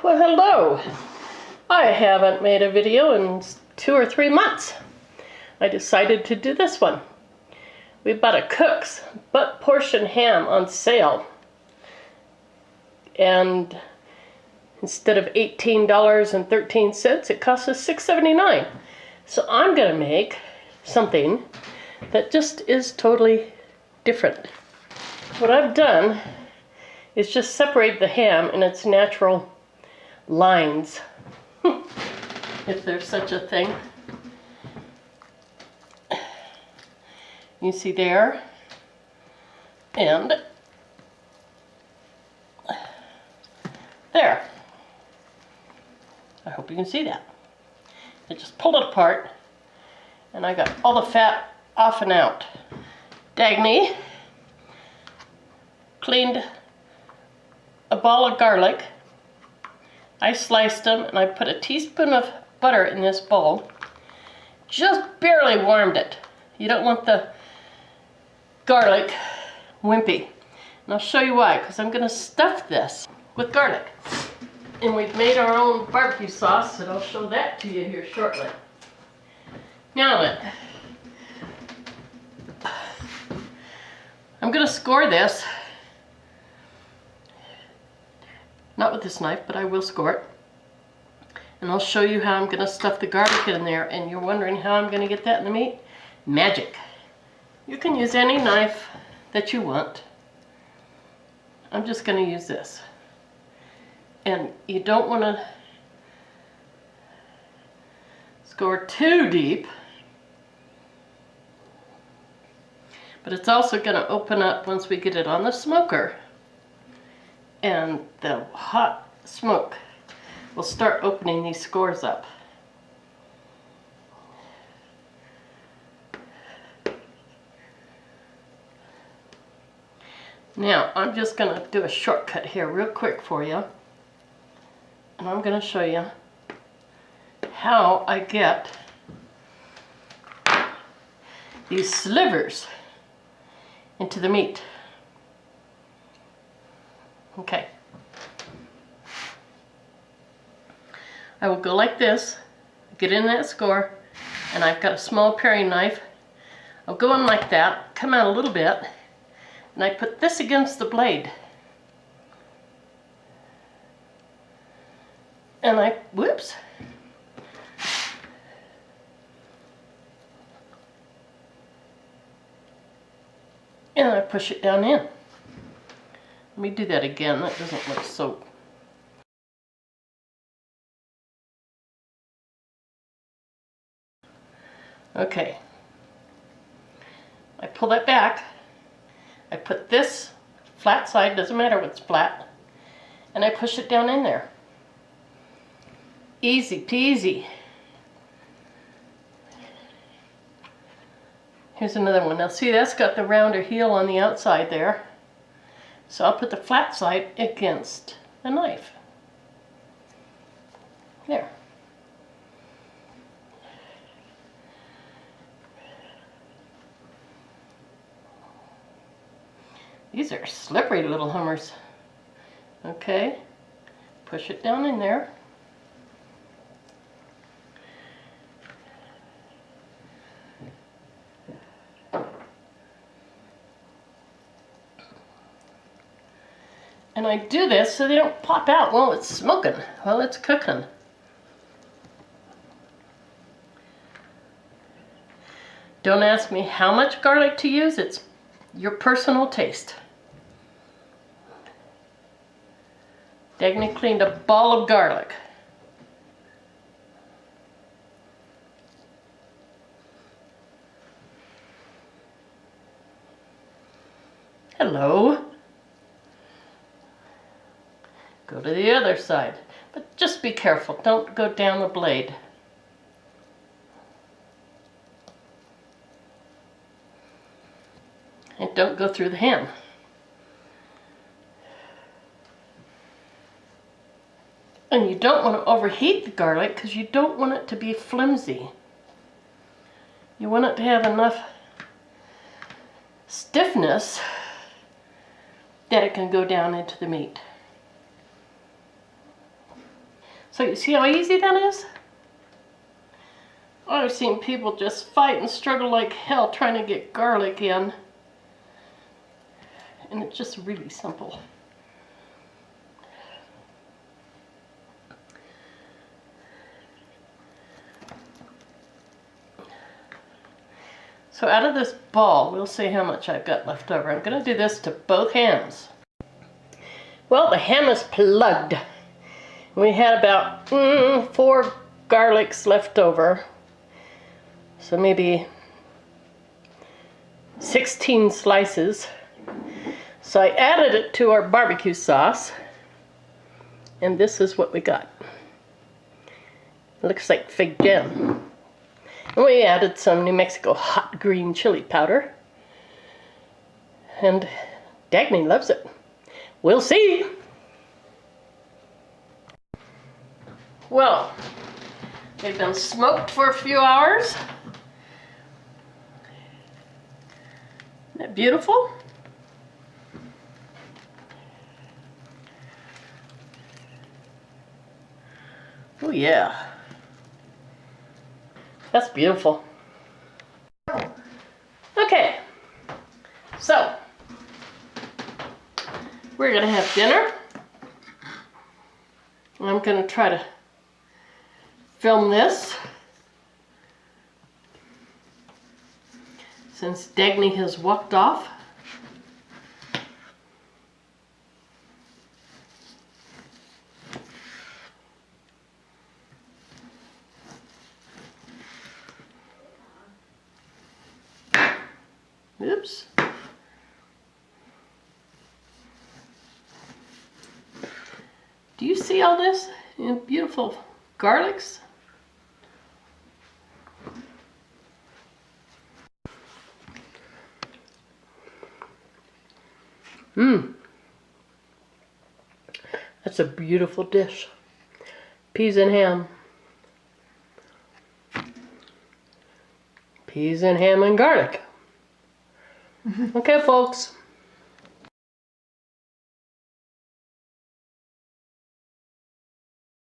Well, hello. I haven't made a video in 2 or 3 months. I decided to do this one. We bought a Cook's butt portion ham on sale. And instead of $18.13, it cost us $6.79. So I'm going to make something that just is totally different. What I've done is just separate the ham in its natural lines, if there's such a thing. You see there, and there. I hope you can see that. I just pulled it apart, and I got all the fat off and out. Dagny cleaned a ball of garlic. I sliced them, and I put a teaspoon of butter in this bowl. Just barely warmed it. You don't want the garlic wimpy. And I'll show you why, because I'm going to stuff this with garlic. And we've made our own barbecue sauce, and I'll show that to you here shortly. Now then, I'm going to score this. Not with this knife, but I will score it. And I'll show you how I'm going to stuff the garlic in there. And you're wondering how I'm going to get that in the meat? Magic. You can use any knife that you want. I'm just going to use this. And you don't want to score too deep. But it's also going to open up once we get it on the smoker. And the hot smoke will start opening these scores up. Now, I'm just going to do a shortcut here real quick for you. And I'm going to show you how I get these slivers into the meat. Okay. I will go like this, get in that score, and I've got a small paring knife. I'll go in like that, come out a little bit, and I put this against the blade. And I, whoops. And I push it down in. Let me do that again, that doesn't look so. Okay. I pull that back. I put this flat side, doesn't matter what's flat, and I push it down in there. Easy peasy. Here's another one. Now see, that's got the rounder heel on the outside there. So I'll put the flat side against the knife. There. These are slippery little hummers. Okay, push it down in there. And I do this so they don't pop out while it's smoking, while it's cooking. Don't ask me how much garlic to use, it's your personal taste. Dagny cleaned a ball of garlic. Hello. Go to the other side, but just be careful, don't go down the blade. And don't go through the ham. And you don't want to overheat the garlic because you don't want it to be flimsy. You want it to have enough stiffness that it can go down into the meat. So you see how easy that is? I've seen people just fight and struggle like hell trying to get garlic in. And it's just really simple. So out of this ball, we'll see how much I've got left over. I'm going to do this to both hams. Well, the ham is plugged. We had about 4 garlics left over. So maybe 16 slices. So I added it to our barbecue sauce. And this is what we got. It looks like fig jam. And we added some New Mexico hot green chili powder. And Dagny loves it. We'll see. Well, they've been smoked for a few hours. Isn't that beautiful? Oh yeah. That's beautiful. Okay, so we're gonna have dinner. I'm gonna try to film this since Dagny has walked off. Oops. Do you see all this beautiful garlics? That's a beautiful dish. Peas and ham. Peas and ham and garlic. Okay, folks.